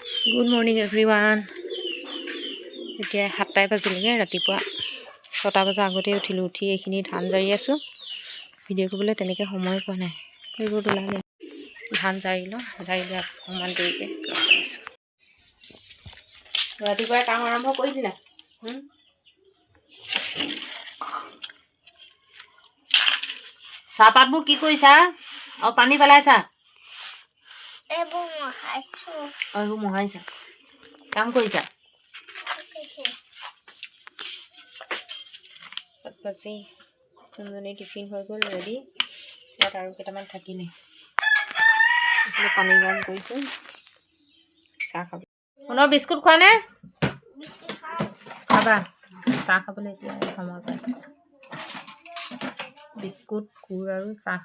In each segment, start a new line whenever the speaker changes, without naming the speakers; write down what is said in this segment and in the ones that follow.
Good morning everyone. এতিয়া 7টাই বাজিলেগৈ, ৰাতিপুৱা 6টা বজাৰ আগতেই উঠিলোঁ। উঠি এইখিনি ধান জাৰি আছোঁ। ভিডিঅ' কৰিবলৈ তেনেকৈ সময় পোৱা নাই। ৰ'দ ওলালে, ধান জাৰি লৈ অকণমান দেৰিকৈ আছোঁ। ৰাতিপুৱাই কাম আৰম্ভ কৰি দিলা? চাহপাতবোৰ কি কৰিছা? আৰু পানী পেলাইছা? এইবোৰ মোহাইছা, কাম কৰিছা? বাজি কোনজনী টিফিন হৈ গ'ল ৰেডি। ইয়াত আৰু কেইটামান থাকিলে, পানী গৰম কৰিছোঁ, চাহ খাব। সোণৰ বিস্কুট খোৱা নে? খাবা, চাহ খাবলৈ এতিয়া সময় পাইছোঁ। বিস্কুট, গুড় আৰু চাহ।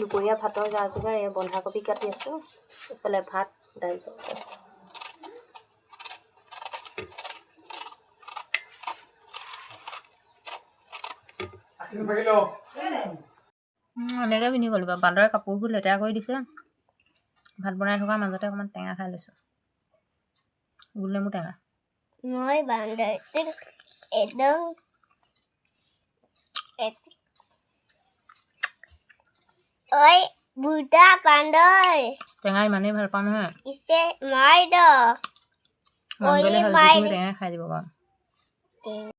দুপৰীয়া ভাতৰ যা যোগাৰ, এই বন্ধাকবি কাটি আছোঁ, এইফালে ভাত, দাইল আছে। এনেকৈ পিন্ধি গ'লো, বান্দৰে কাপোৰবোৰ লেতেৰা কৰি দিছে। ভাত বনাই থকাৰ মাজতে অকণমান টেঙা খাই লৈছোঁ, গোল নেমু টেঙা। মই বান্দৰটোক একদম ঐ বুটা বান্দৰ, টেঙা ইমানেই ভাল পাওঁ নহয়, ইছে মাৰি দ মন গ'লে টেঙা খাই দিব বাৰু।